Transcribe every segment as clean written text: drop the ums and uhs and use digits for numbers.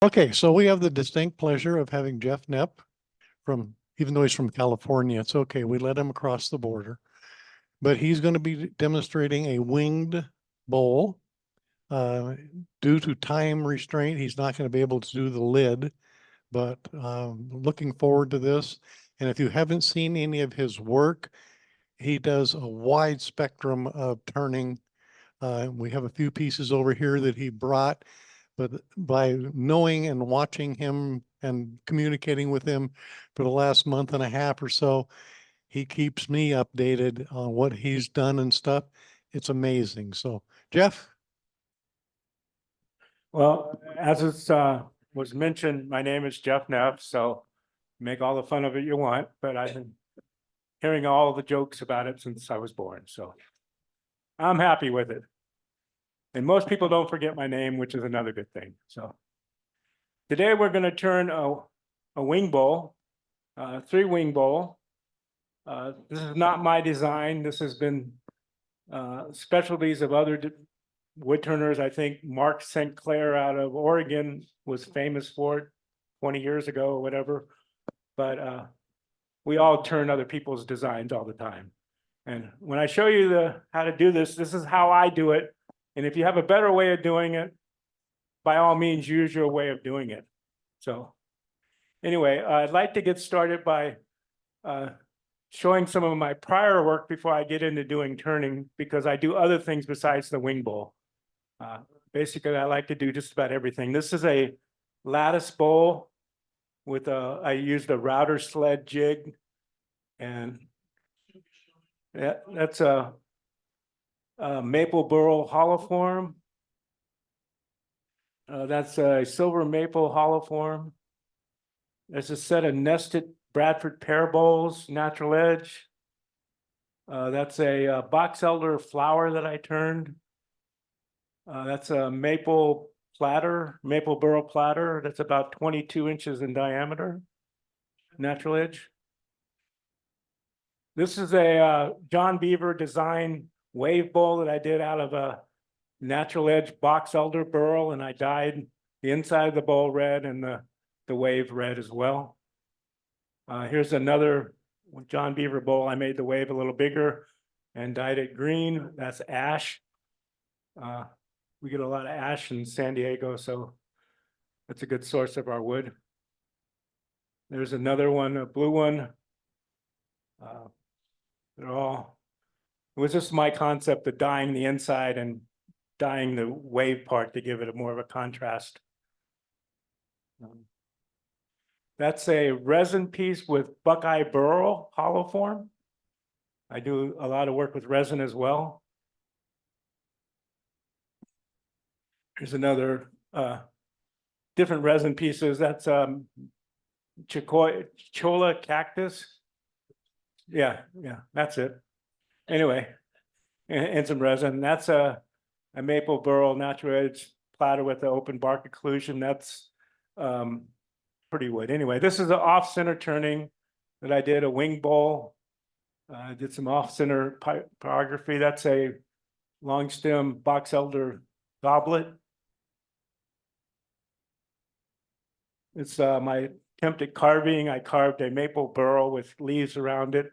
Okay, so we have the distinct pleasure of having Jeff Neff from, even though he's from California, it's okay, we let him across the border. But he's going to be demonstrating a winged bowl. Due to time restraint, he's not going to be able to do the lid, but looking forward to this. And if you haven't seen any of his work, he does a wide spectrum of turning. We have a few pieces over here that he brought, but by knowing and watching him and communicating with him for the last month and a half or so, he keeps me updated on what he's done and stuff. It's amazing. So, Jeff? Well, as it was mentioned, my name is Jeff Neff, so make all the fun of it you want, but I've been hearing all the jokes about it since I was born, so I'm happy with it. And most people don't forget my name, which is another good thing. So today we're going to turn a wing bowl, 3-wing bowl. This is not my design. This has been specialties of other woodturners. I think Mark St. Clair out of Oregon was famous for it 20 years ago or whatever. But we all turn other people's designs all the time. And when I show you how to do this, this is how I do it. And if you have a better way of doing it, by all means, use your way of doing it. So anyway, I'd like to get started by showing some of my prior work before I get into doing turning, because I do other things besides the wing bowl. Basically, I like to do just about everything. This is a lattice bowl with I used a router sled jig, and that's a maple burl hollow form. That's a silver maple hollow form. There's a set of nested Bradford pear bowls, natural edge. That's a box elder flower that I turned. That's a maple platter, maple burl platter. That's about 22 inches in diameter, natural edge. This is a John Beaver design wave bowl that I did out of a natural edge box elder burl, and I dyed the inside of the bowl red and the wave red as well. Here's another John Beaver bowl. I made the wave a little bigger and dyed it green. That's ash. We get a lot of ash in San Diego, so that's a good source of our wood. There's another one, a blue one. They're all, it was just my concept of dyeing the inside and dyeing the wave part to give it a more of a contrast. That's a resin piece with Buckeye burl hollow form. I do a lot of work with resin as well. Here's another different resin pieces. That's cholla cactus. Yeah, that's it. Anyway, and some resin. That's a maple burl natural edge platter with the open bark occlusion. That's pretty wood. Anyway, this is an off-center turning that I did, a wing bowl. I did some off-center pyrography. That's a long stem box elder goblet. It's my attempt at carving. I carved a maple burl with leaves around it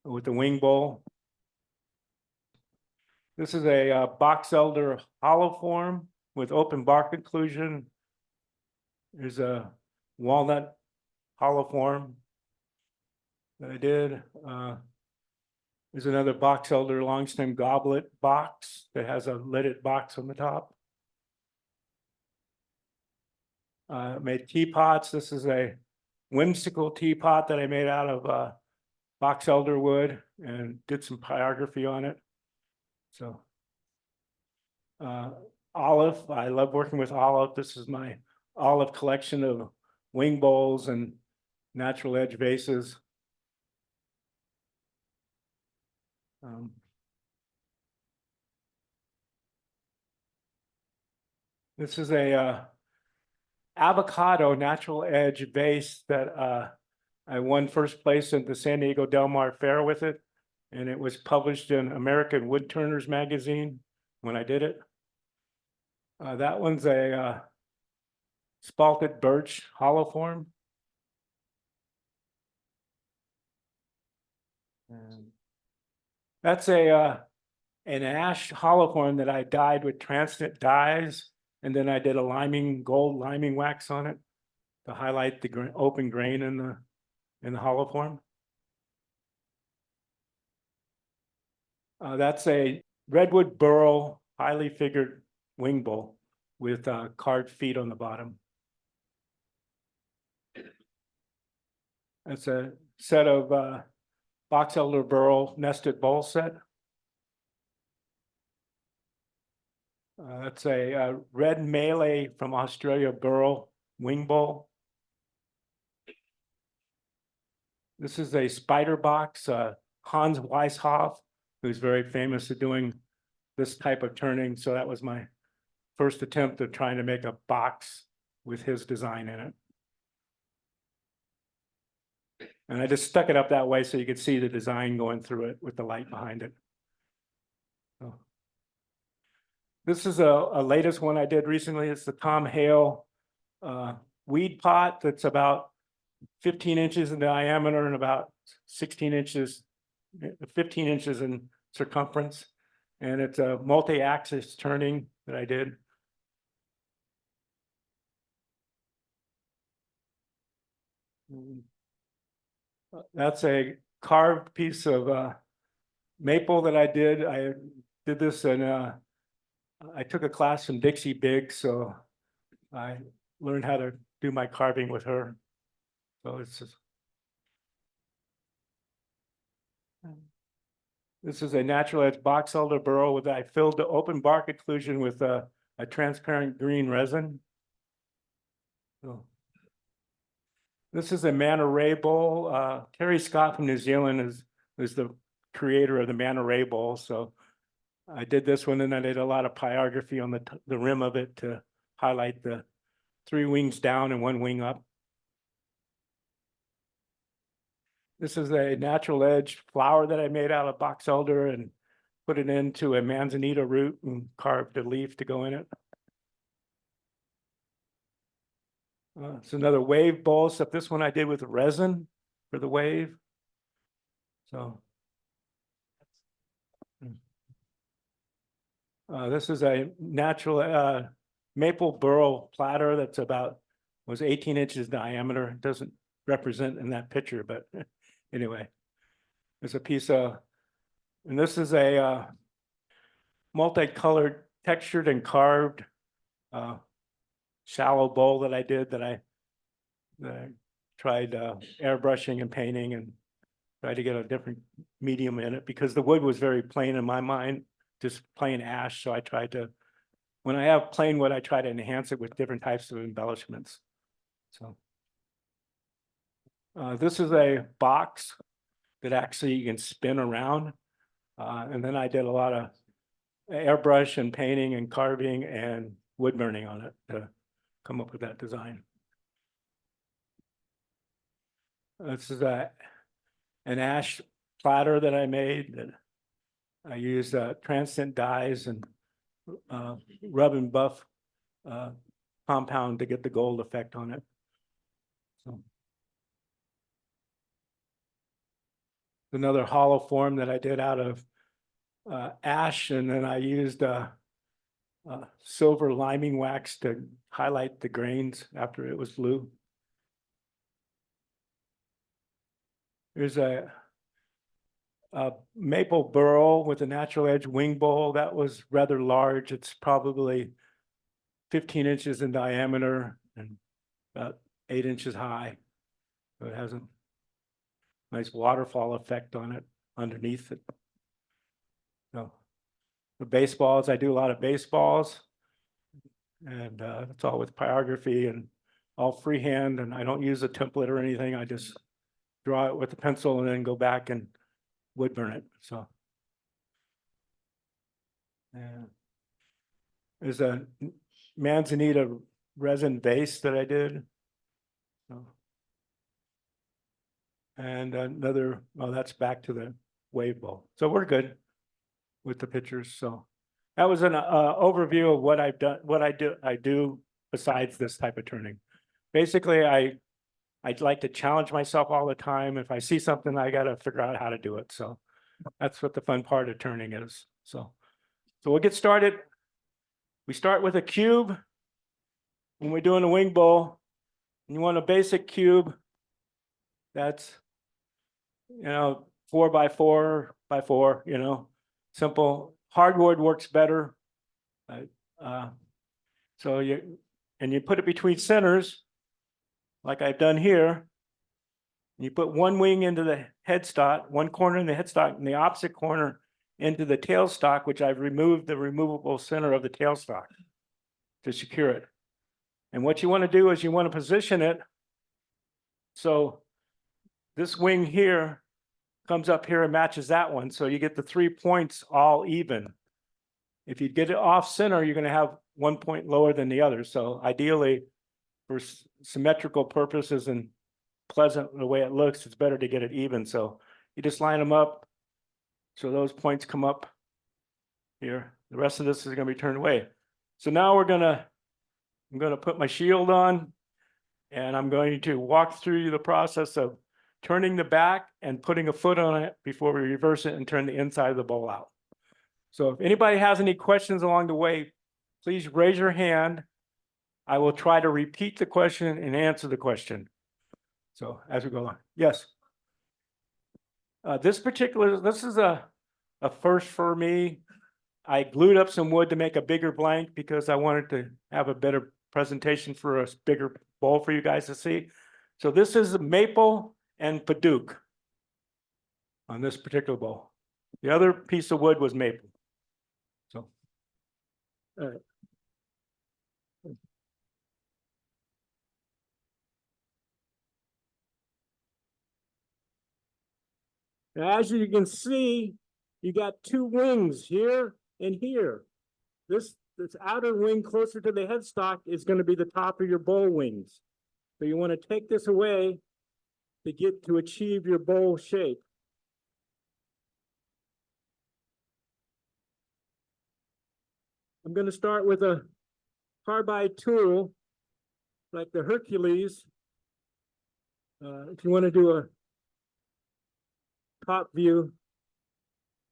with the wing bowl. This is a box elder hollow form with open bark inclusion. There's a walnut hollow form that I did. There's another box elder long stem goblet box that has a lidded box on the top. Made teapots. This is a whimsical teapot that I made out of box elder wood and did some pyrography on it. So olive, I love working with olive. This is my olive collection of wing bowls and natural edge vases. This is a avocado natural edge vase that I won first place at the San Diego Del Mar Fair with it, and it was published in American Woodturners magazine when I did it. That one's a spalted birch hollow form. And that's an ash hollow form that I dyed with transient dyes, and then I did a gold liming wax on it to highlight the open grain in the hollow form. That's a redwood burl, highly figured wing bowl with carved feet on the bottom. That's a set of box elder burl nested bowl set. That's a red Malay from Australia burl wing bowl. This is a spider box, Hans Weishoff, who's very famous at doing this type of turning. So that was my first attempt at trying to make a box with his design in it. And I just stuck it up that way so you could see the design going through it with the light behind it. So. This is a latest one I did recently. It's the Tom Hale weed pot that's about 15 inches in diameter and about 15 inches in circumference. And it's a multi-axis turning that I did. That's a carved piece of maple that I did. I did this in I took a class from Dixie Biggs, so I learned how to do my carving with her. So it's just, this is a natural edge box elder burl with I filled the open bark occlusion with a transparent green resin. So this is a manta ray bowl. Terry Scott from New Zealand is the creator of the manta ray bowl. So I did this one, and I did a lot of pyrography on the rim of it to highlight the 3 wings down and 1 wing up. This is a natural edge flower that I made out of box elder and put it into a manzanita root and carved a leaf to go in it. It's another wave bowl, except this one I did with resin for the wave. So. This is a natural maple burl platter that's was 18 inches diameter. It doesn't represent in that picture, but anyway, there's a piece of, and this is a multicolored, textured and carved shallow bowl that I did that I tried airbrushing and painting and tried to get a different medium in it because the wood was very plain in my mind. Just plain ash, so I tried to, when I have plain wood, I try to enhance it with different types of embellishments. So this is a box that actually you can spin around. And then I did a lot of airbrush and painting and carving and wood burning on it to come up with that design. This is an ash platter that I made that I use transient dyes and rub and buff compound to get the gold effect on it. So. Another hollow form that I did out of ash, and then I used silver liming wax to highlight the grains after it was blue. There's a maple burl with a natural edge wing bowl that was rather large. It's probably 15 inches in diameter and about 8 inches high. So it has a nice waterfall effect on it underneath it. So the baseballs, I do a lot of baseballs, and it's all with pyrography and all freehand, and I don't use a template or anything. I just draw it with a pencil and then go back and wood burn it. So there's a manzanita resin base that I did. So. And another, well, that's back to the wave bowl. So we're good with the pictures. So that was an overview of what I've done, what I do besides this type of turning. Basically, I'd like to challenge myself all the time. If I see something, I gotta figure out how to do it. So that's what the fun part of turning is. So we'll get started. We start with a cube. When we're doing a wing bowl, you want a basic cube that's, 4 by 4 by 4, simple. Hardwood works better. So you put it between centers, like I've done here. You put one wing into the headstock, one corner in the headstock, and the opposite corner into the tailstock, which I've removed the removable center of the tailstock to secure it. And what you want to do is you want to position it so this wing here comes up here and matches that one. So you get the 3 points all even. If you get it off center, you're going to have 1 point lower than the other. So ideally, for symmetrical purposes and pleasant the way it looks, it's better to get it even. So you just line them up so those points come up here. The rest of this is going to be turned away. So now I'm going to put my shield on, and I'm going to walk through the process of turning the back and putting a foot on it before we reverse it and turn the inside of the bowl out. So if anybody has any questions along the way, please raise your hand. I will try to repeat the question and answer the question. So as we go on, yes. This is a first for me. I glued up some wood to make a bigger blank because I wanted to have a better presentation for a bigger bowl for you guys to see. So this is maple and padauk on this particular bowl. The other piece of wood was maple. So, all right. Now, as you can see, you got 2 wings here and here. This outer wing closer to the headstock is going to be the top of your bowl wings. So you want to take this away to achieve your bowl shape. I'm going to start with a carbide tool like the Hercules. If you want to do a top view,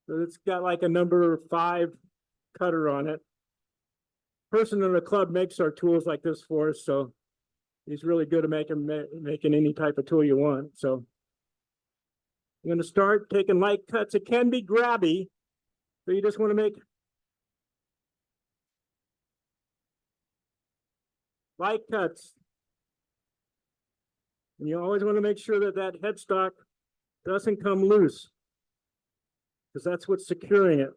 so it's got like a number 5 cutter on it. Person in the club makes our tools like this for us, so he's really good at making any type of tool you want. So I'm going to start taking light cuts. It can be grabby, so you just want to make light cuts. And you always want to make sure that that headstock doesn't come loose, because that's what's securing it.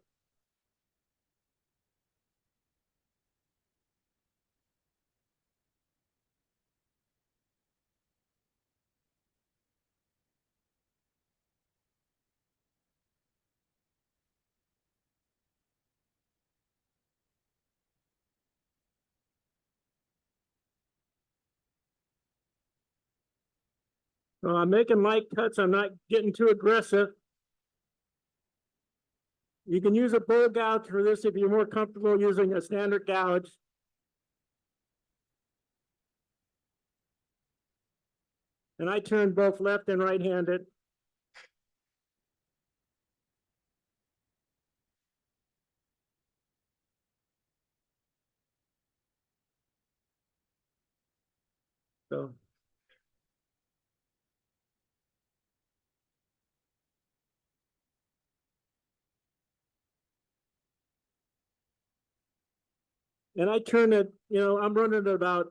So I'm making light cuts. I'm not getting too aggressive. You can use a bowl gouge for this if you're more comfortable using a standard gouge. And I turn both left and right-handed. So and I turn it, I'm running at about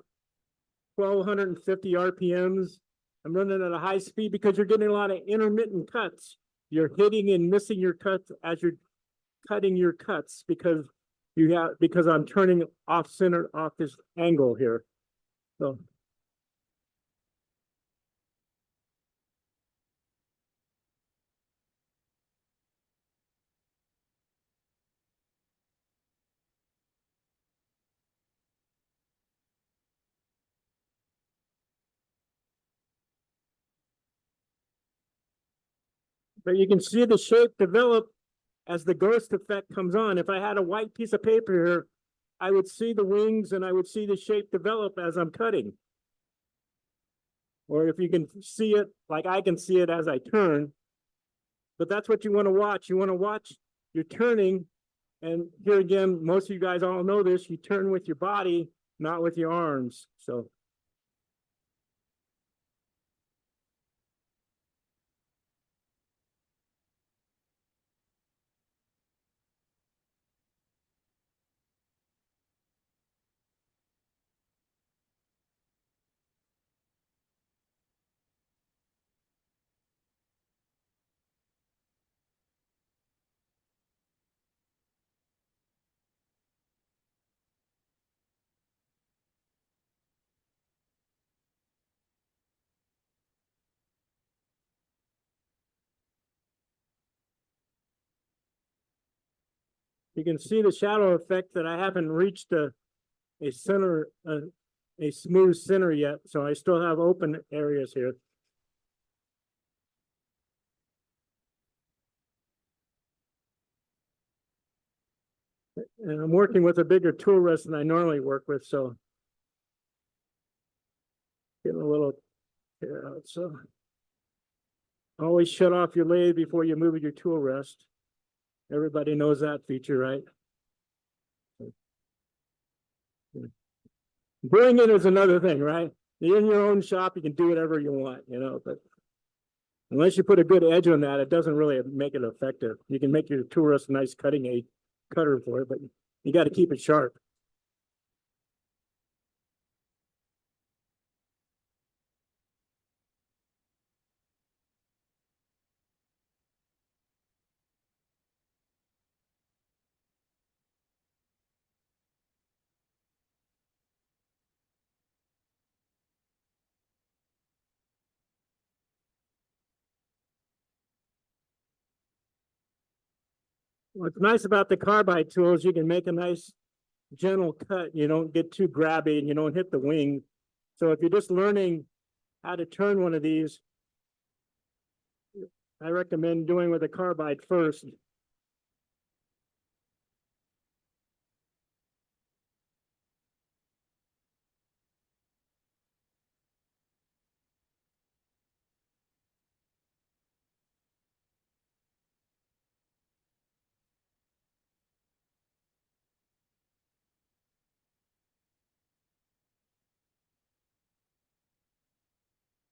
1,250 RPMs. I'm running at a high speed because you're getting a lot of intermittent cuts. You're hitting and missing your cuts as you're cutting your cuts because I'm turning off center off this angle here. So but you can see the shape develop as the ghost effect comes on. If I had a white piece of paper here, I would see the wings and I would see the shape develop as I'm cutting. Or if you can see it, like I can see it as I turn. But that's what you want to watch. You want to watch you're turning. And here again, most of you guys all know this, you turn with your body, not with your arms. So you can see the shadow effect that I haven't reached a center, a smooth center yet. So I still have open areas here. And I'm working with a bigger tool rest than I normally work with, so getting a little tear out. So always shut off your lathe before you move your tool rest. Everybody knows that feature, right? Doing it is another thing, right? You're in your own shop, you can do whatever you want, you know, but unless you put a good edge on that, it doesn't really make it effective. You can make your tool rest a nice cutting aid cutter for it, but you got to keep it sharp. What's nice about the carbide tools, you can make a nice gentle cut. You don't get too grabby and you don't hit the wing. So if you're just learning how to turn one of these, I recommend doing with a carbide first.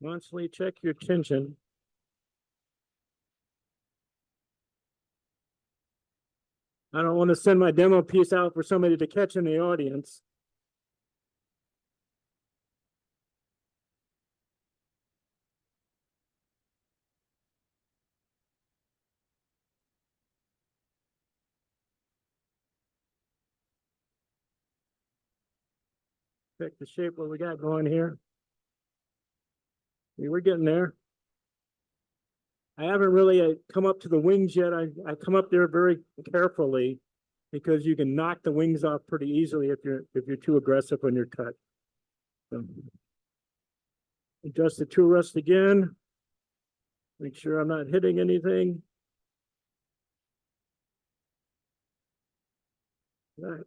Constantly check your tension. I don't want to send my demo piece out for somebody to catch in the audience. Check the shape what we got going here. We're getting there. I haven't really come up to the wings yet. I come up there very carefully because you can knock the wings off pretty easily if you're too aggressive on your cut. So, adjust the tool rest again. Make sure I'm not hitting anything. All right.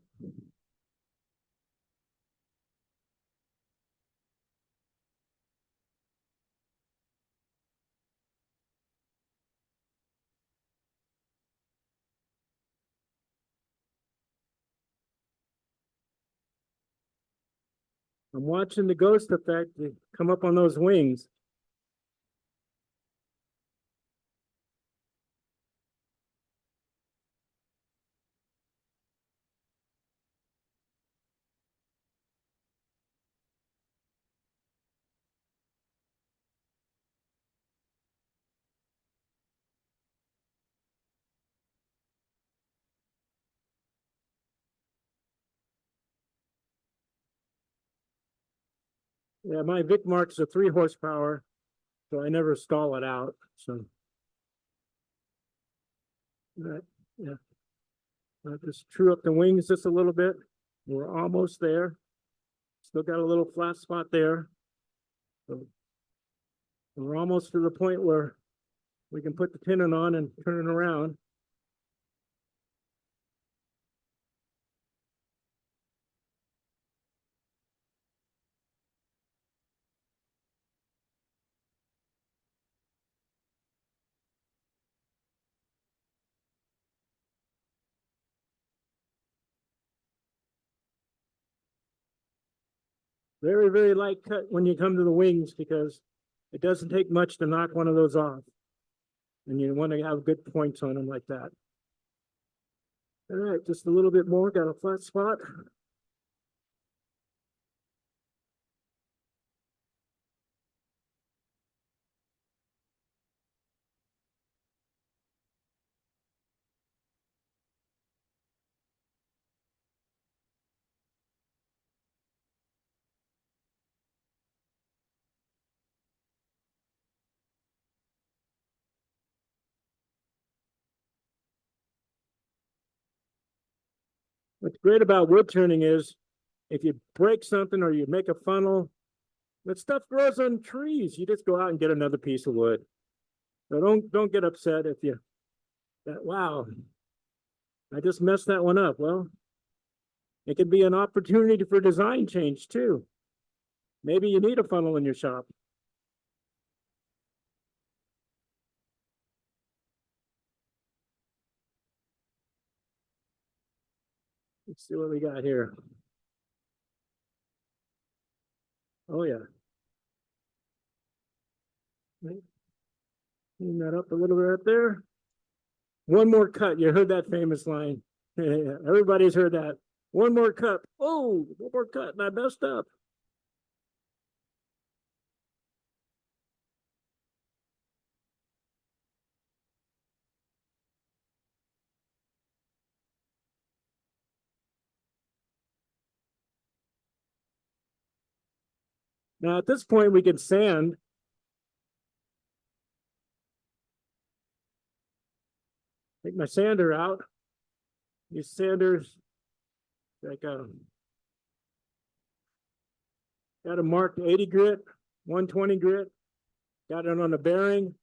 I'm watching the ghost effect come up on those wings. Yeah, my Vic Mark's a 3 horsepower, so I never stall it out. So, yeah, I'll just true up the wings just a little bit. We're almost there. Still got a little flat spot there. So we're almost to the point where we can put the tenon on and turn it around. Very, very light cut when you come to the wings because it doesn't take much to knock one of those off. And you want to have good points on them like that. All right, just a little bit more, got a flat spot. What's great about wood turning is if you break something or you make a funnel, that stuff grows on trees. You just go out and get another piece of wood. So don't get upset if you wow, I just messed that one up. Well, it could be an opportunity for design change too. Maybe you need a funnel in your shop. Let's see what we got here. Oh yeah. Clean that up a little bit right there. One more cut. You heard that famous line. Everybody's heard that. One more cut. Oh, one more cut and I messed up. Now at this point we can sand. Take my sander out. These sanders, like got a marked 80 grit, 120 grit. Got it on the bearing.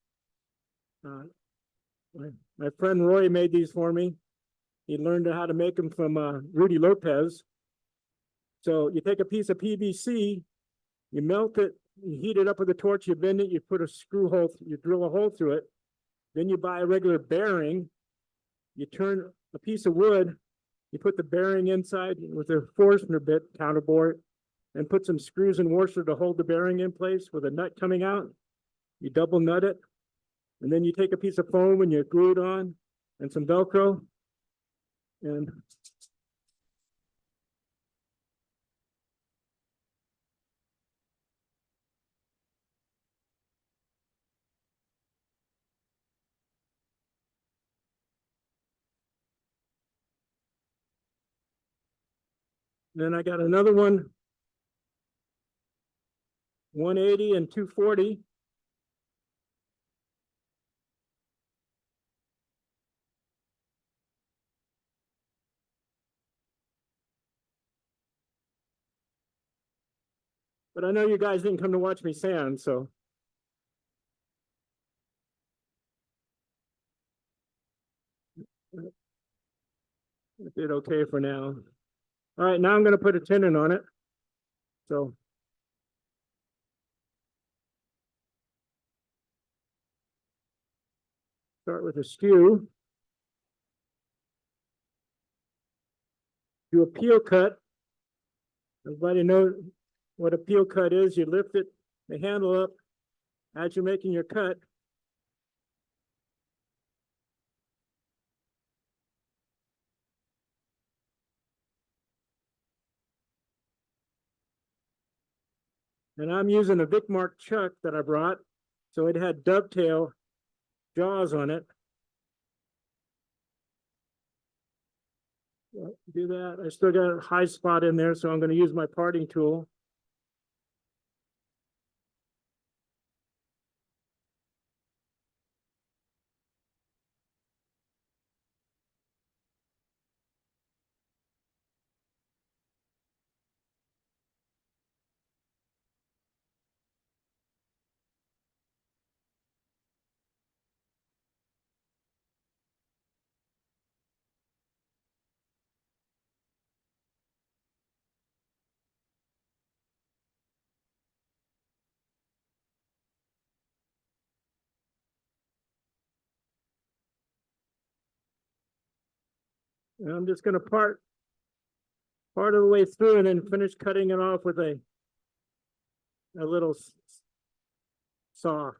My friend Roy made these for me. He learned how to make them from Rudy Lopez. So you take a piece of PVC, you melt it, you heat it up with a torch, you bend it, you put a screw hole, you drill a hole through it. Then you buy a regular bearing. You turn a piece of wood, you put the bearing inside with a Forstner bit counterbore, and put some screws and washer to hold the bearing in place with a nut coming out. You double nut it, and then you take a piece of foam and you glue it on, and some Velcro, and then I got another one, 180 and 240. But I know you guys didn't come to watch me sand, so. I did okay for now. All right, now I'm going to put a tenon on it. So start with a skew. Do a peel cut. Everybody know what a peel cut is. You lift it, the handle up as you're making your cut. And I'm using a Vic Mark chuck that I brought. So it had dovetail jaws on it. Do that. I still got a high spot in there, so I'm going to use my parting tool. And I'm just going to part of the way through and then finish cutting it off with a a little saw.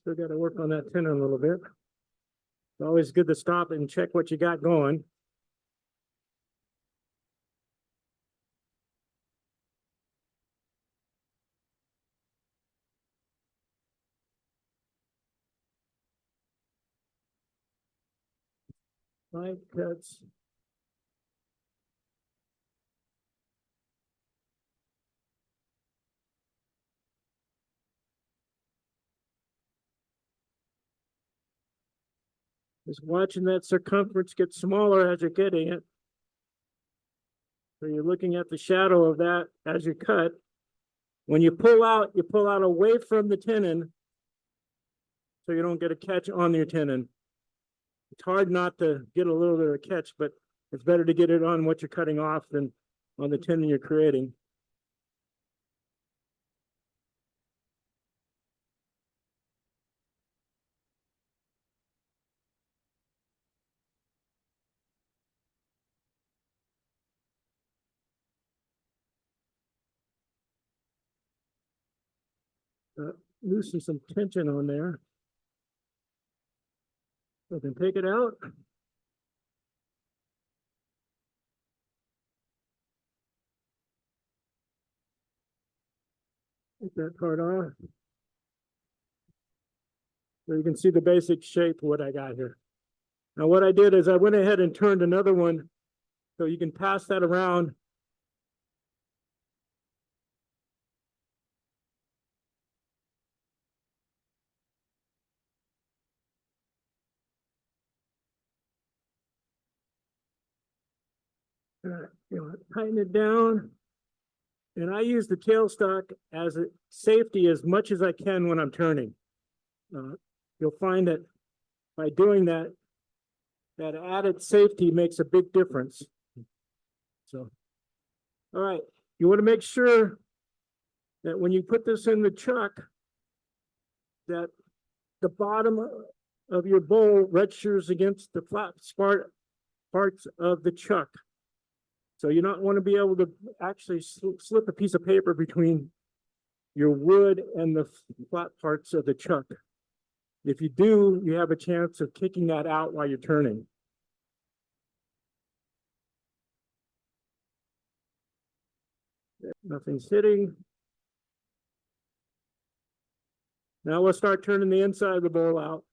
Still got to work on that tenon a little bit. It's always good to stop and check what you got going. Light cuts. Just watching that circumference get smaller as you're getting it. So you're looking at the shadow of that as you cut. When you pull out away from the tenon so you don't get a catch on your tenon. It's hard not to get a little bit of a catch, but it's better to get it on what you're cutting off than on the tenon you're creating. Loosen some tension on there. So then take it out. Take that part off. So you can see the basic shape of what I got here. Now what I did is I went ahead and turned another one so you can pass that around. Tighten it down. And I use the tailstock as a safety as much as I can when I'm turning. You'll find that by doing that, that added safety makes a big difference. So, all right, you want to make sure that when you put this in the chuck, that the bottom of your bowl registers against the flat parts of the chuck. So you don't want to be able to actually slip a piece of paper between your wood and the flat parts of the chuck. If you do, you have a chance of kicking that out while you're turning. Nothing's hitting. Now we'll start turning the inside of the bowl out.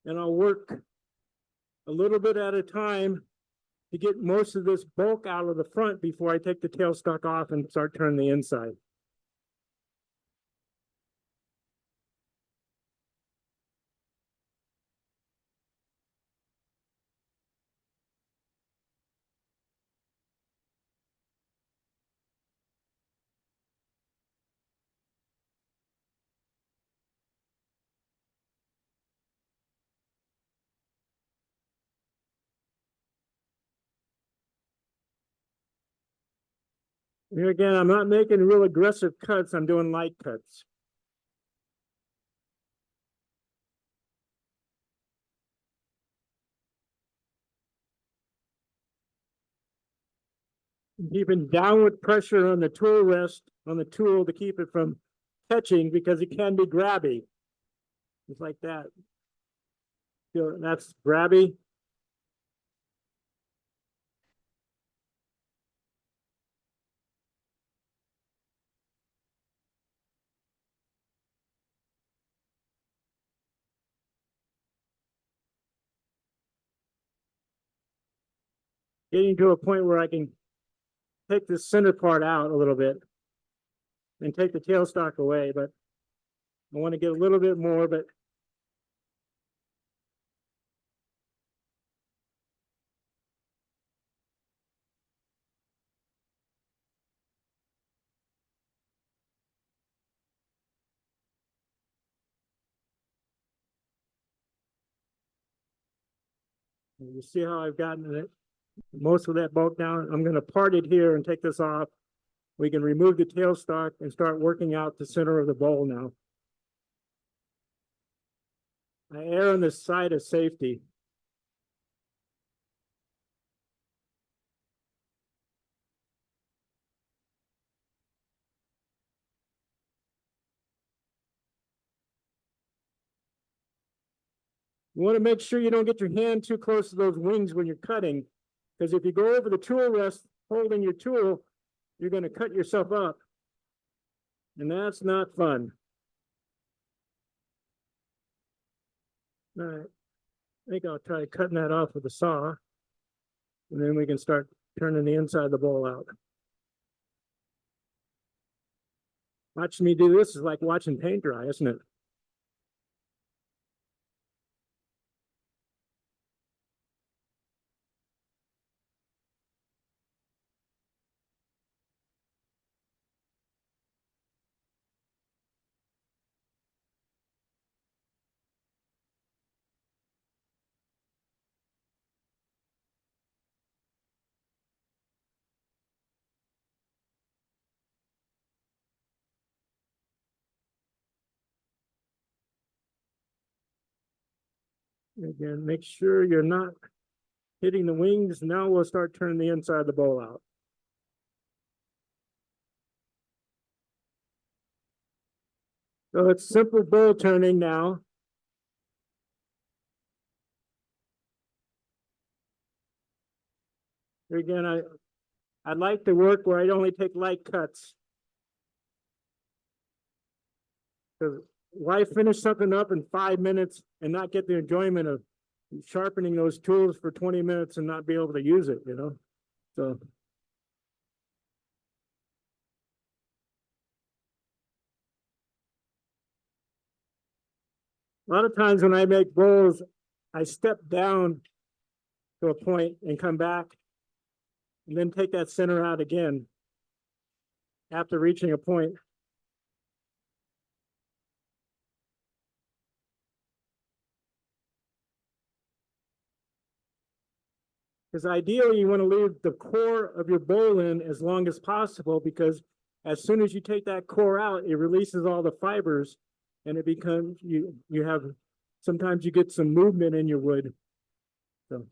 And I'll work a little bit at a time to get most of this bulk out of the front before I take the tailstock off and start turning the inside. Here again, I'm not making real aggressive cuts. I'm doing light cuts. Keeping downward pressure on the tool rest on the tool to keep it from catching because it can be grabby. Just like that. Feel that's grabby. Getting to a point where I can take the center part out a little bit and take the tailstock away, but I want to get a little bit more, but you see how I've gotten it, most of that bulk down. I'm going to part it here and take this off we can remove the tailstock and start working out the center of the bowl now. I err on the side of safety. You want to make sure you don't get your hand too close to those wings when you're cutting, because if you go over the tool rest holding your tool, you're going to cut yourself up. And that's not fun. All right. I think I'll try cutting that off with a saw. And then we can start turning the inside of the bowl out. Watching me do this is like watching paint dry, isn't it? Again, make sure you're not hitting the wings. Now we'll start turning the inside of the bowl out. So it's simple bowl turning now. Here again, I like to work where I only take light cuts. Because why finish something up in 5 minutes and not get the enjoyment of sharpening those tools for 20 minutes and not be able to use it, you know? So. A lot of times when I make bowls, I step down to a point and come back and then take that center out again after reaching a point. Because ideally you want to leave the core of your bowl in as long as possible, because as soon as you take that core out, it releases all the fibers and it becomes, you have, sometimes you get some movement in your wood. So.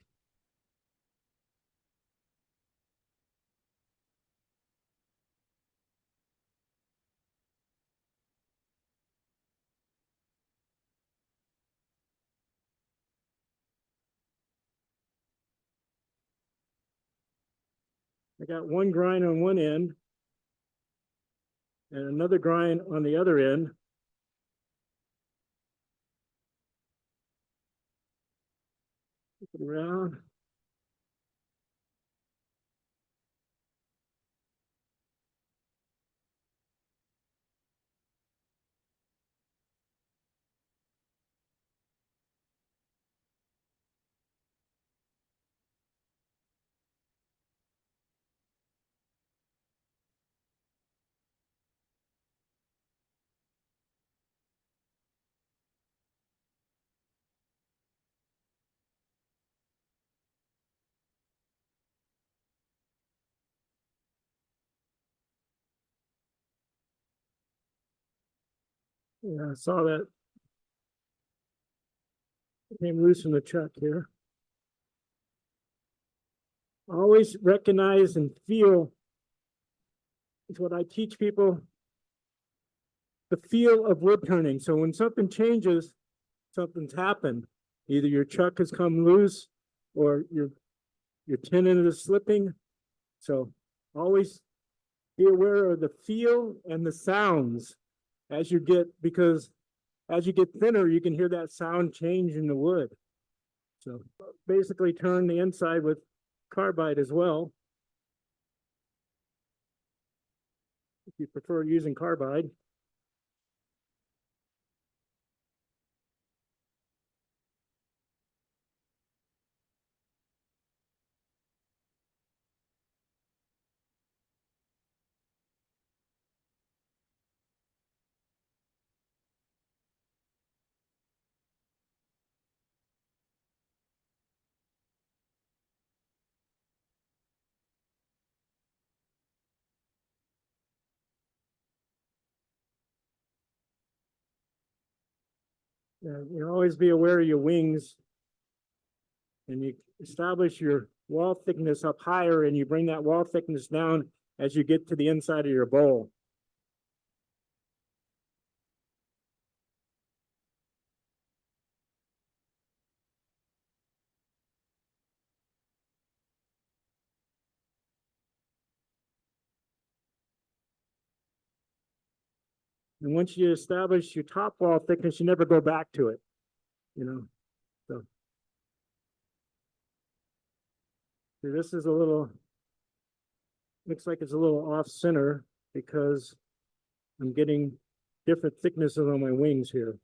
I got one grind on one end and another grind on the other end. Flip it around. Yeah, I saw that. Came loose from the chuck here. Always recognize and feel is what I teach people, the feel of wood turning. So when something changes, something's happened. Either your chuck has come loose or your tenon is slipping. So always be aware of the feel and the sounds as you get, because as you get thinner, you can hear that sound change in the wood. So basically turn the inside with carbide as well, if you prefer using carbide. You always be aware of your wings. And you establish your wall thickness up higher and you bring that wall thickness down as you get to the inside of your bowl. And once you establish your top wall thickness, you never go back to it, you know. So see, this is a little, looks like it's a little off center because I'm getting different thicknesses on my wings here.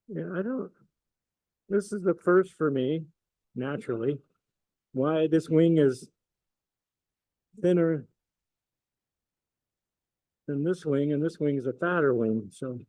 Yeah, I don't, this is the first for me, naturally. Why this wing is thinner than this wing, and this wing is a fatter wing, so.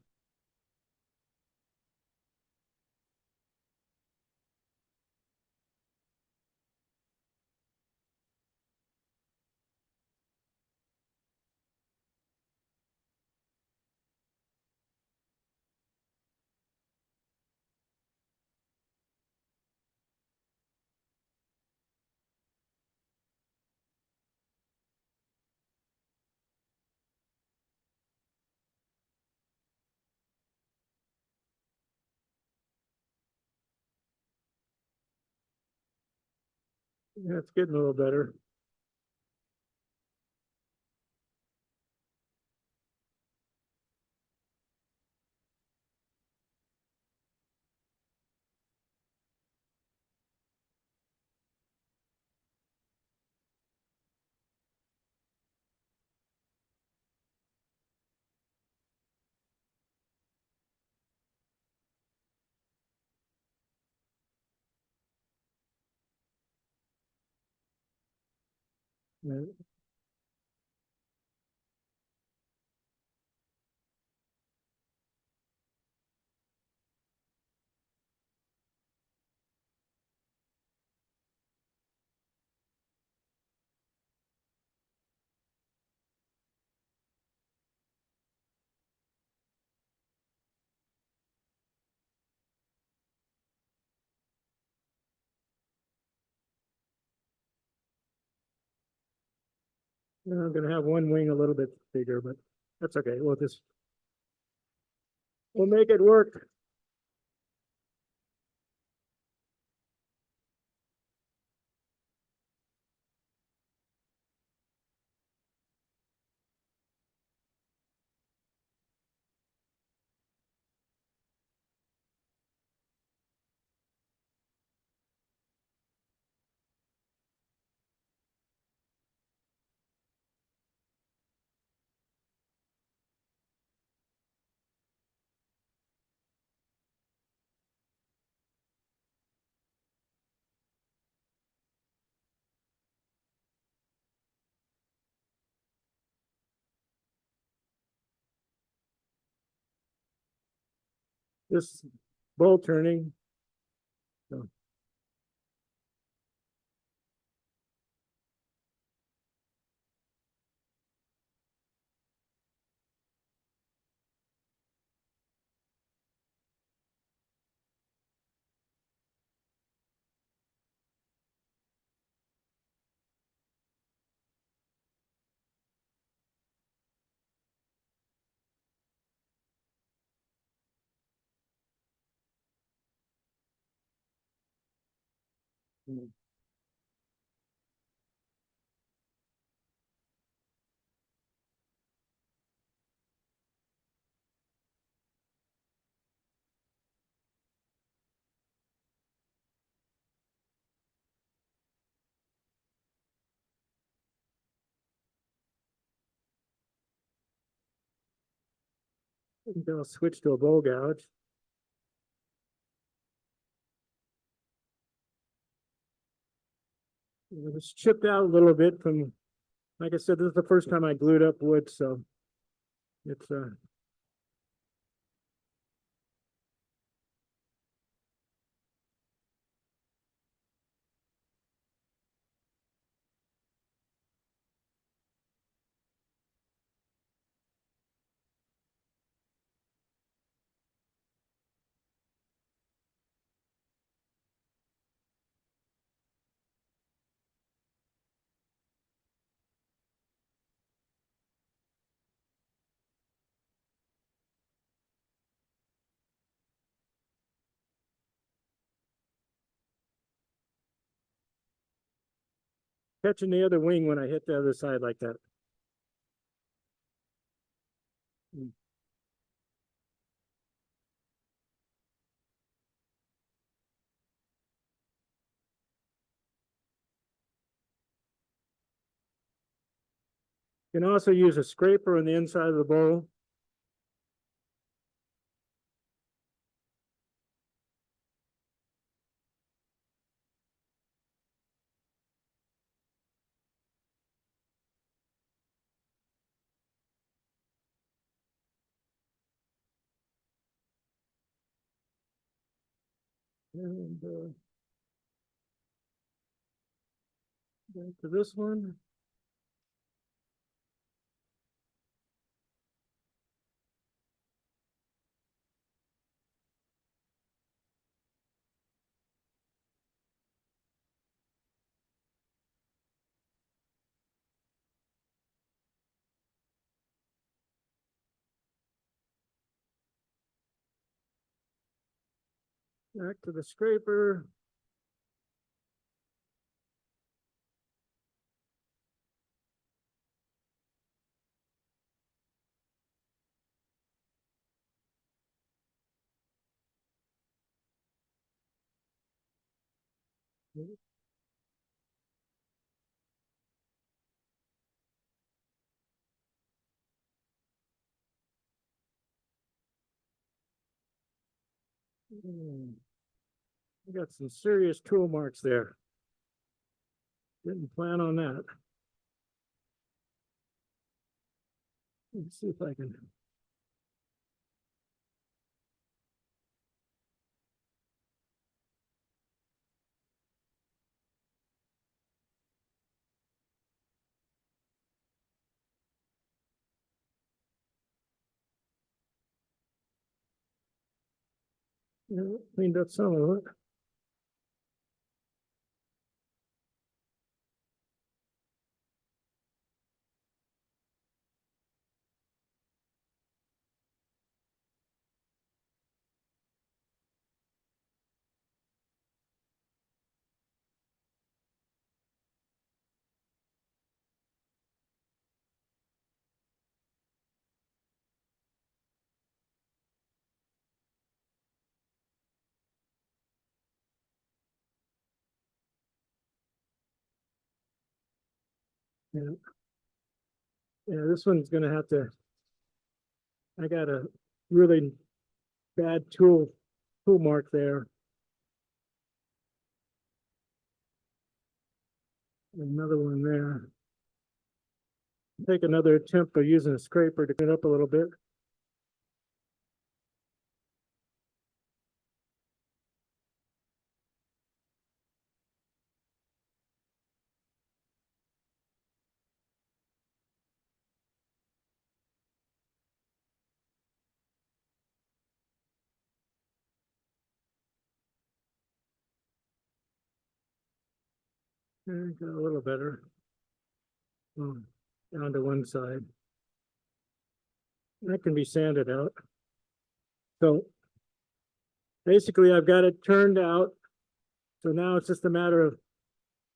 Yeah, it's getting a little better. Yeah. I'm gonna have one wing a little bit bigger, but that's okay. We'll make it work. This bowl turning. So, mm, And then I'll switch to a bowl gouge. It was chipped out a little bit from, like I said, this is the first time I glued up wood, so it's catching the other wing when I hit the other side like that. You can also use a scraper on the inside of the bowl. And back to this one. Back to the scraper. I got some serious tool marks there. Didn't plan on that. Let's see if I can. Yeah, cleaned up some of it. Yeah. Yeah, this one's gonna have to. I got a really bad tool mark there. Another one there. Take another attempt of using a scraper to clean up a little bit. Got a little better. Down to one side. That can be sanded out. So basically I've got it turned out. So now it's just a matter of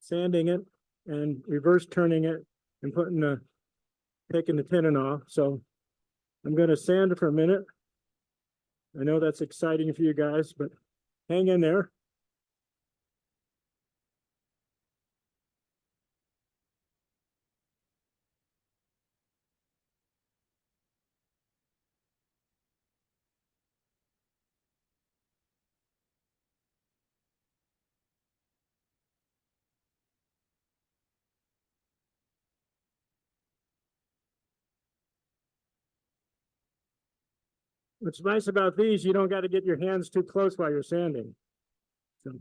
sanding it and reverse turning it and taking the tenon off. So I'm going to sand it for a minute. I know that's exciting for you guys, but hang in there. What's nice about these, you don't got to get your hands too close while you're sanding. So.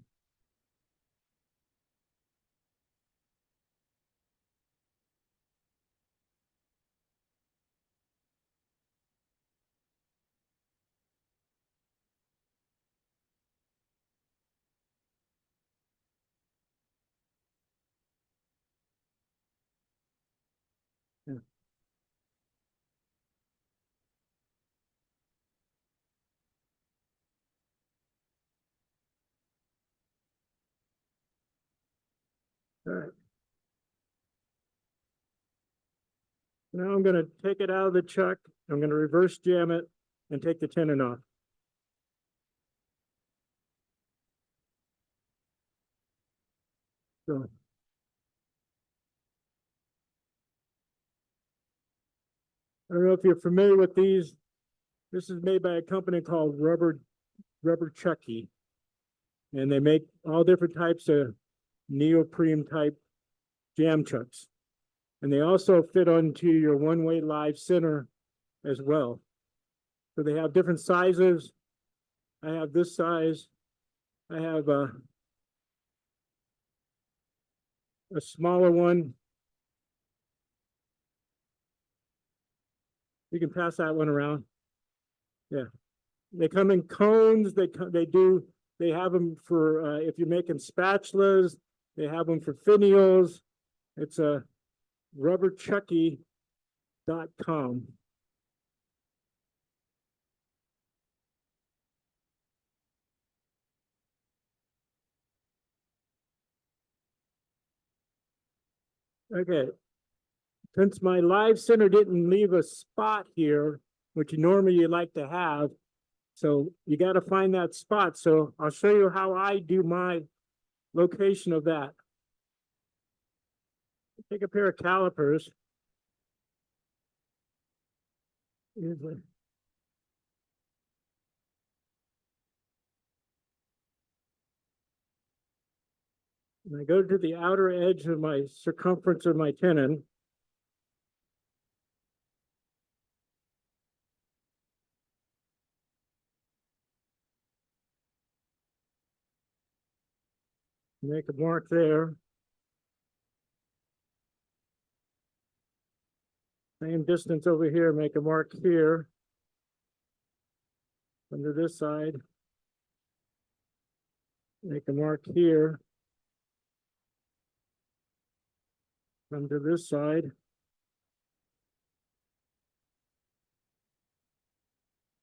Yeah. All right. Now I'm gonna take it out of the chuck. I'm gonna reverse jam it and take the tenon off. So. I don't know if you're familiar with these. This is made by a company called Rubber Chucky. And they make all different types of neoprene type jam chucks. And they also fit onto your one-way live center as well. So they have different sizes. I have this size. I have a smaller one. You can pass that one around. Yeah. They come in cones. They have them for if you're making spatulas. They have them for finials. It's a rubberchucky.com. Okay. Since my live center didn't leave a spot here, which normally you like to have, so you got to find that spot. So I'll show you how I do my location of that. Take a pair of calipers. Usually. And I go to the outer edge of my circumference of my tenon. Make a mark there. Same distance over here, make a mark here. Under this side. Make a mark here. Come to this side.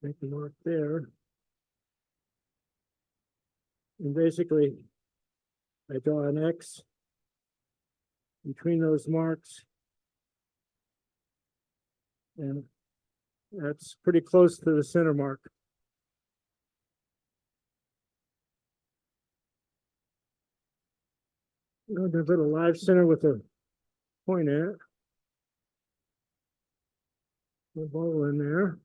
Make a mark there. And basically, I draw an X between those marks. And that's pretty close to the center mark. There's a little live center with a point in it. A ball in there.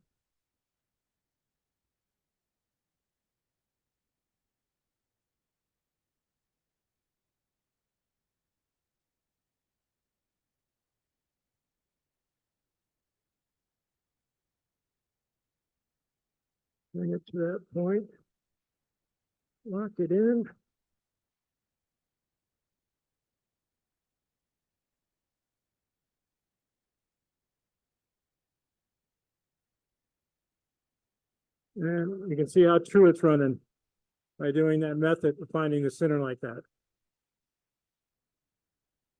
Bring it to that point. Lock it in. And you can see how true it's running by doing that method of finding the center like that.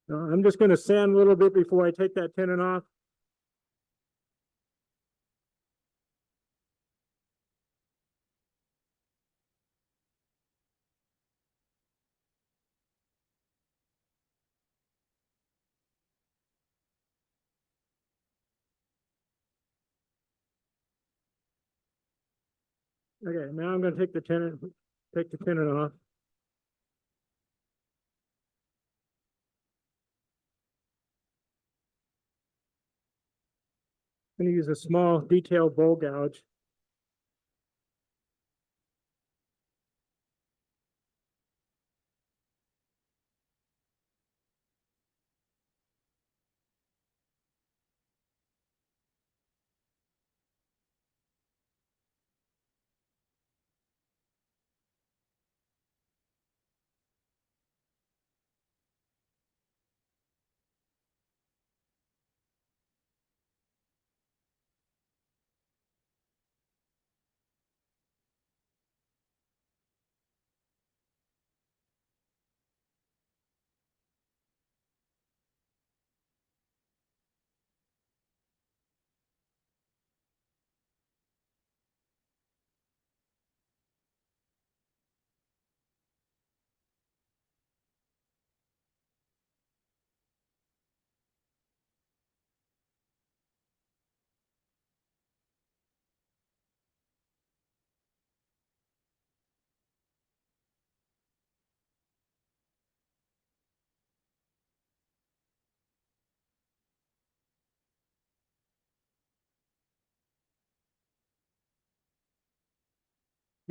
Now, I'm just going to sand a little bit before I take that tenon off. Okay, now I'm going to take the tenon off. I'm going to use a small detail bowl gouge.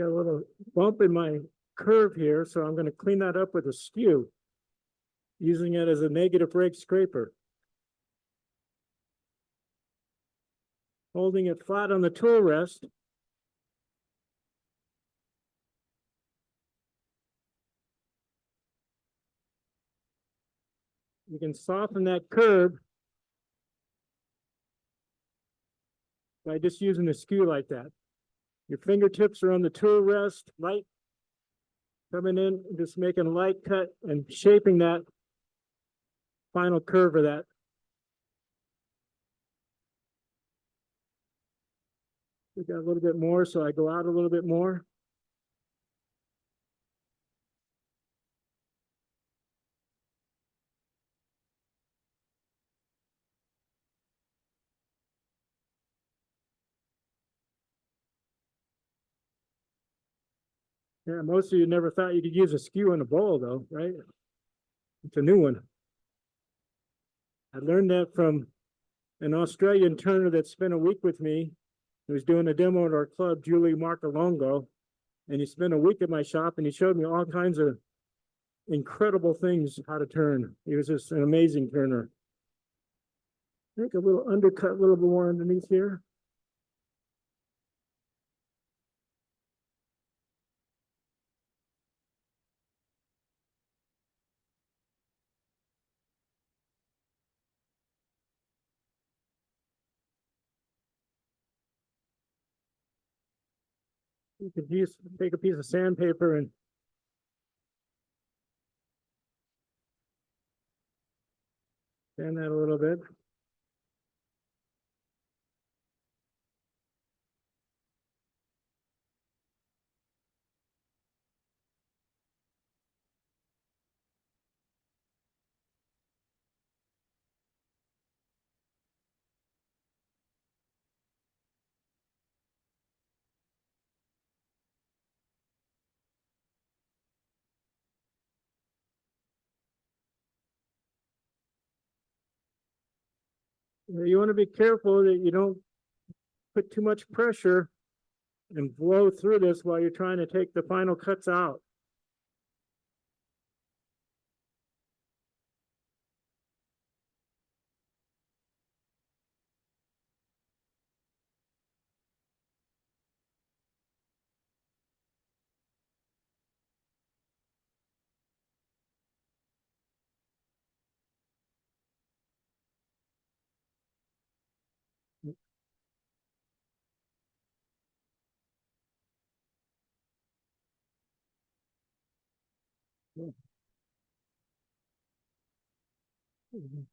Got a little bump in my curve here, so I'm gonna clean that up with a skew, using it as a negative rake scraper. Holding it flat on the tool rest. You can soften that curb by just using a skew like that. Your fingertips are on the tool rest, light coming in, just making a light cut and shaping that final curve of that. We got a little bit more, so I go out a little bit more. Yeah, most of you never thought you could use a skew in a bowl though, right? It's a new one. I learned that from an Australian turner that spent a week with me. He was doing a demo at our club, Julie Marcolongo, and he spent a week at my shop and he showed me all kinds of incredible things how to turn. He was just an amazing turner. Make a little undercut, a little bit more underneath here. You could take a piece of sandpaper and sand that a little bit. You want to be careful that you don't put too much pressure and blow through this while you're trying to take the final cuts out.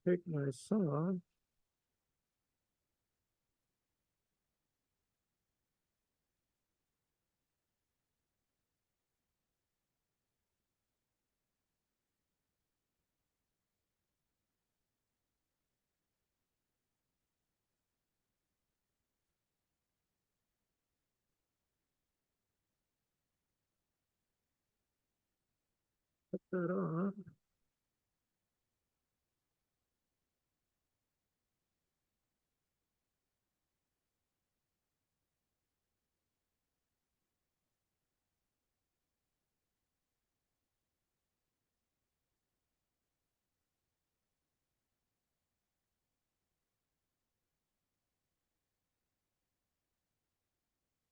Take my saw. Cut that off.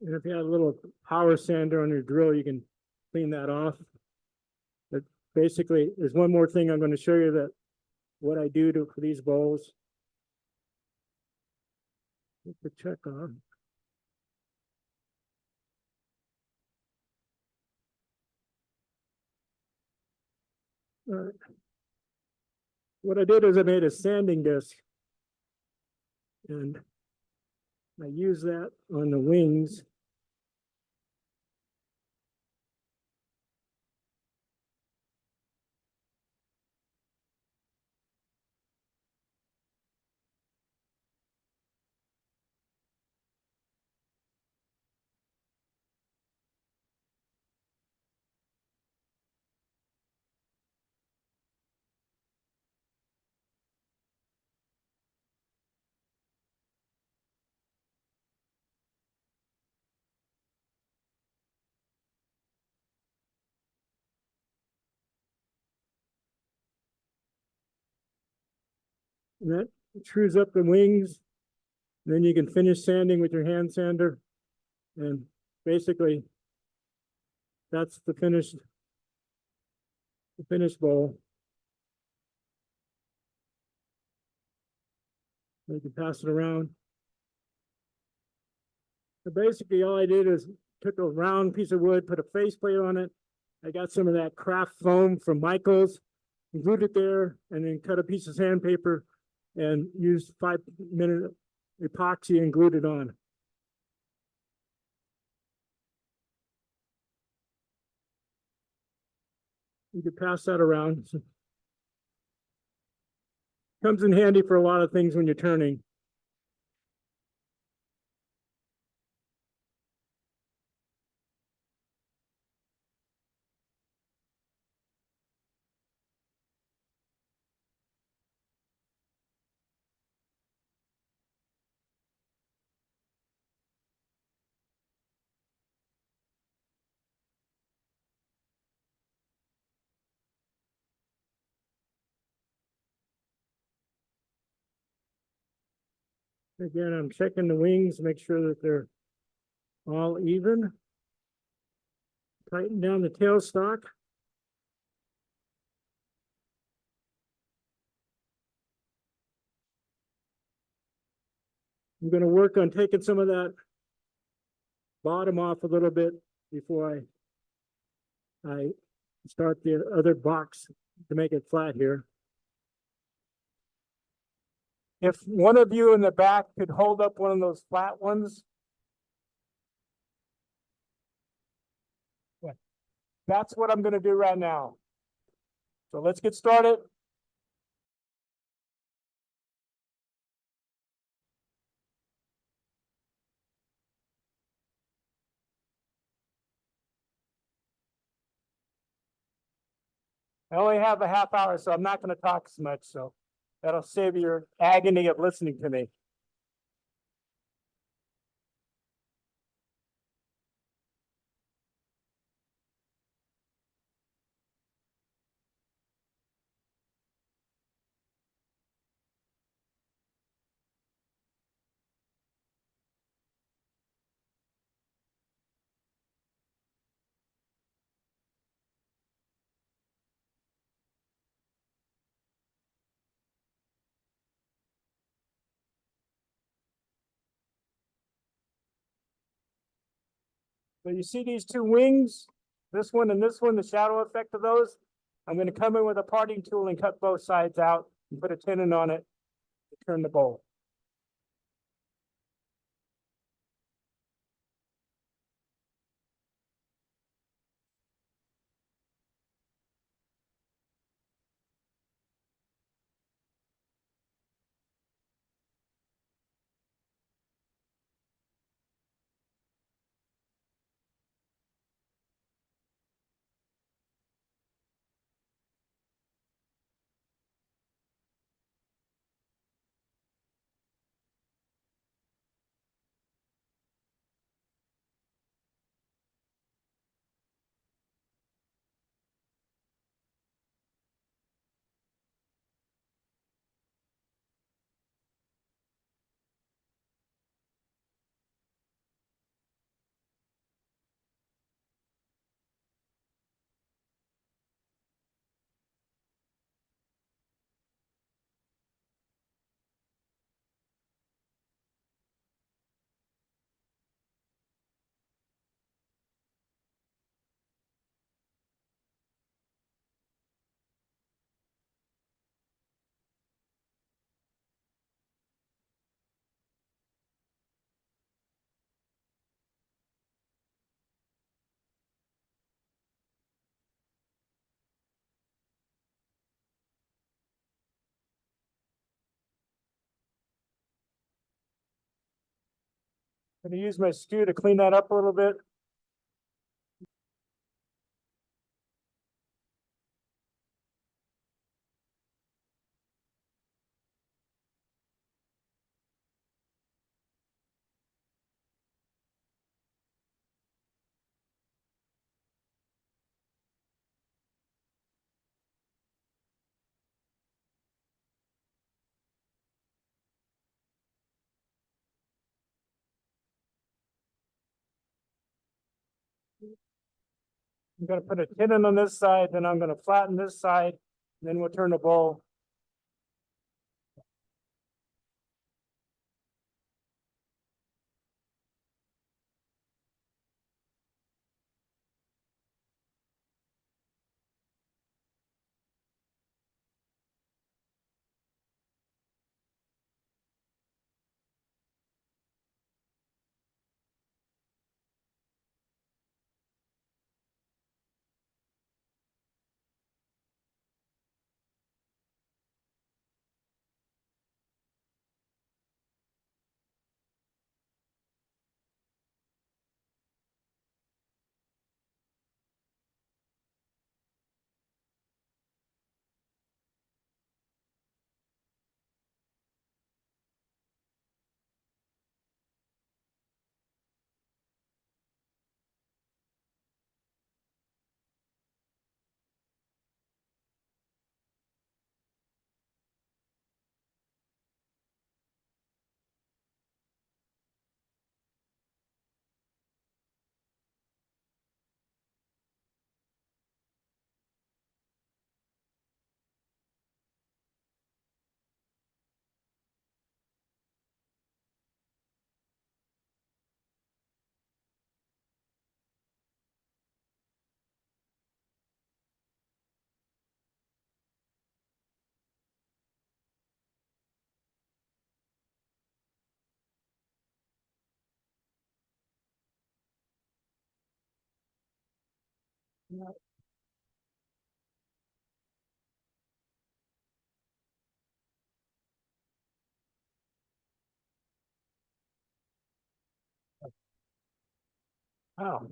And if you have a little power sander on your drill, you can clean that off. But basically, there's one more thing I'm going to show you that what I do for these bowls. Put the check on. All right. What I did is I made a sanding disc and I use that on the wings. And that trues up the wings. Then you can finish sanding with your hand sander. And basically, that's the finished bowl. You can pass it around. So basically, all I did is took a round piece of wood, put a faceplate on it. I got some of that craft foam from Michael's, glued it there, and then cut a piece of sandpaper and used 5-minute epoxy and glued it on. You could pass that around. Comes in handy for a lot of things when you're turning. Again, I'm checking the wings, make sure that they're all even. Tighten down the tailstock. I'm going to work on taking some of that bottom off a little bit before I start the other box to make it flat here. If one of you in the back could hold up one of those flat ones. Yeah. That's what I'm going to do right now. So let's get started. I only have a half hour, so I'm not going to talk as much. So that'll save your agony of listening to me. So you see these two wings, this one and this one, the shadow effect of those. I'm going to come in with a parting tool and cut both sides out and put a tenon on it to turn the bowl. I'm going to use my skew to clean that up a little bit. I'm gonna put a tenon on this side, then I'm gonna flatten this side, then we'll turn the bowl. Wow.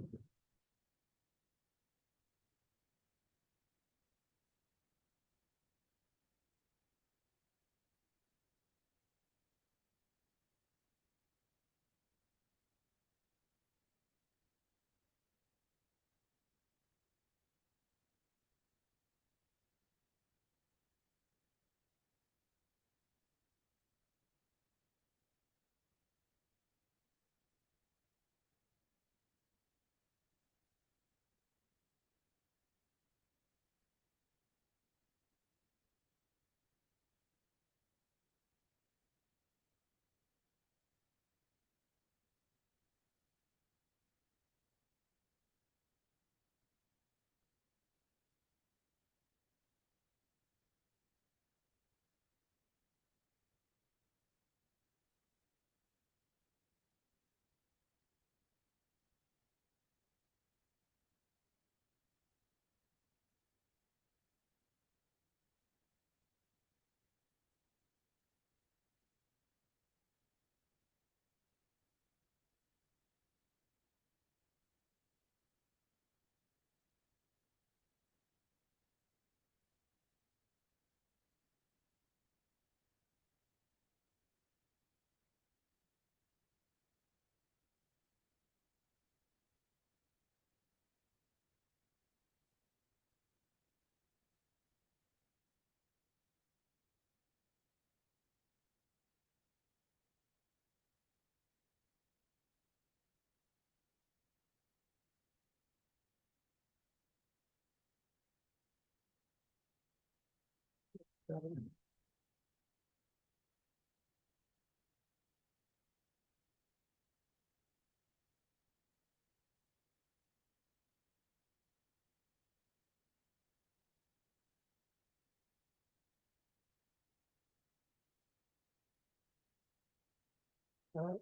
All right.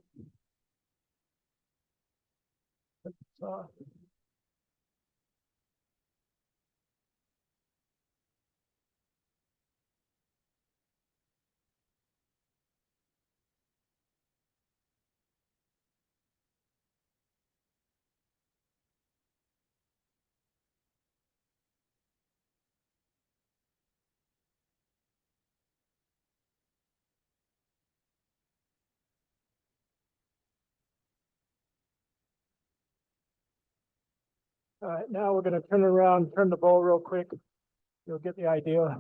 All right, now we're gonna turn around, turn the bowl real quick. You'll get the idea.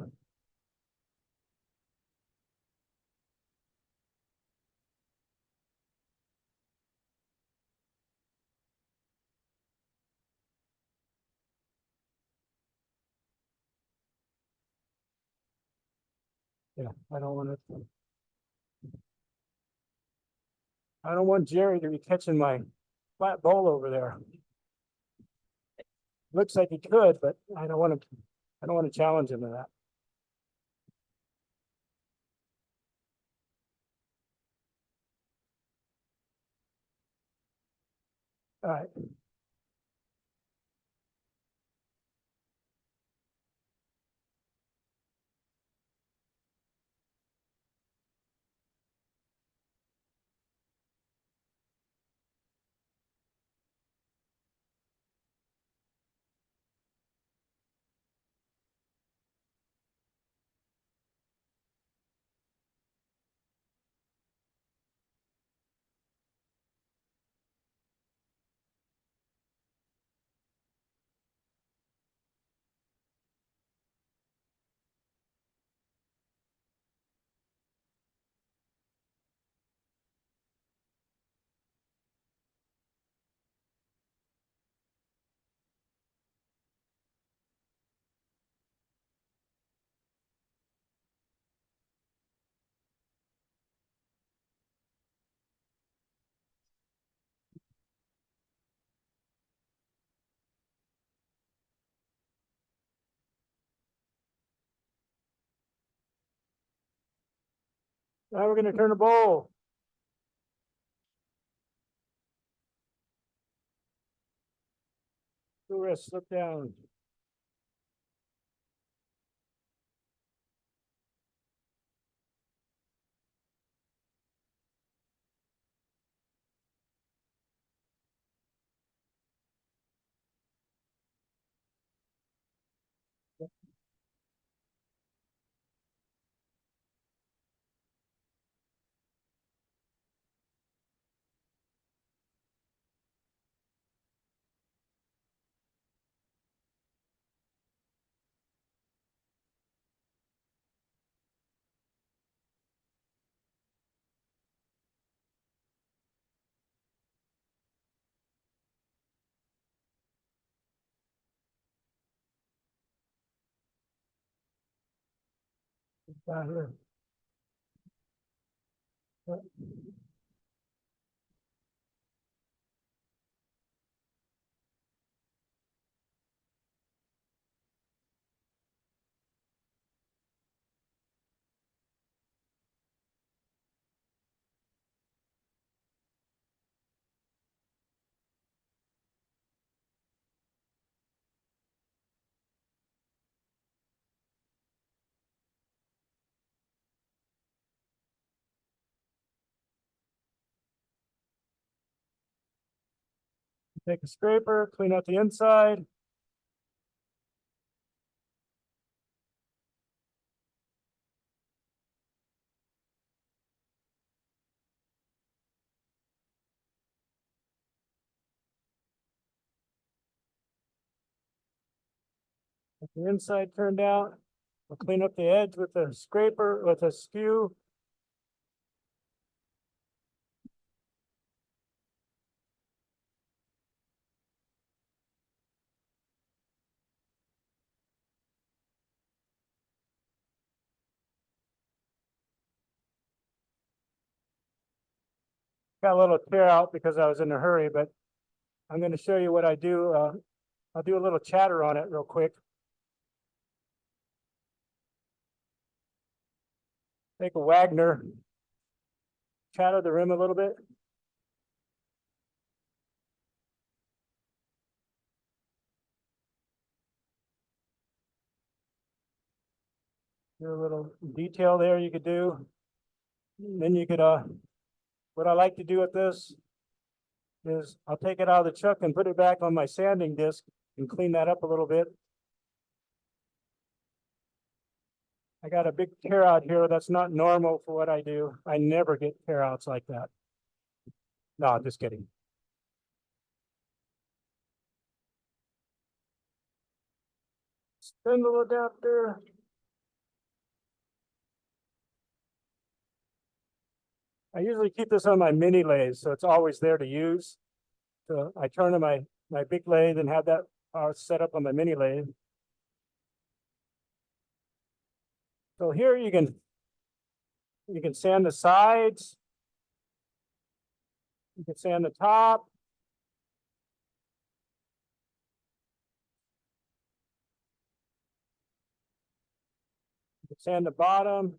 Yeah, I don't want Jerry to be catching my flat bowl over there. Looks like he could, but I don't want to challenge him to that. All right. Now we're gonna turn the bowl. Two wrists, slip down. Down here. Take a scraper, clean out the inside. Get the inside turned out. We'll clean up the edge with a scraper, with a skew. Got a little tear out because I was in a hurry, but I'm going to show you what I do. I'll do a little chatter on it real quick. Take a Wagner, chatter the rim a little bit. Do a little detail there you could do. Then you could, what I like to do with this is I'll take it out of the chuck and put it back on my sanding disc and clean that up a little bit. I got a big tear out here. That's not normal for what I do. I never get tear outs like that. No, just kidding. Spindle adapter. I usually keep this on my mini lathe, so it's always there to use. So I turn to my big lathe and have that set up on my mini lathe. So here you can You can sand the sides. You can sand the top. You can sand the bottom.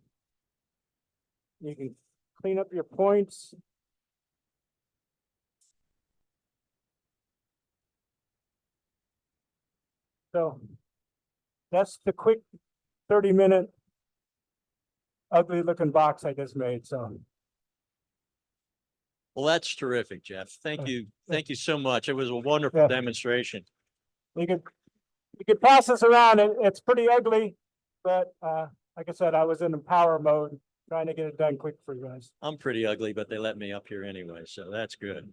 You can clean up your points. So that's the quick 30-minute ugly looking box I just made, so. Well, that's terrific, Jeff. Thank you. Thank you so much. It was a Yeah. wonderful demonstration. You could pass this around. It's pretty ugly, but like I said, I was in power mode, trying to get it done quick for you guys. I'm pretty ugly, but they let me up here anyway, so that's good.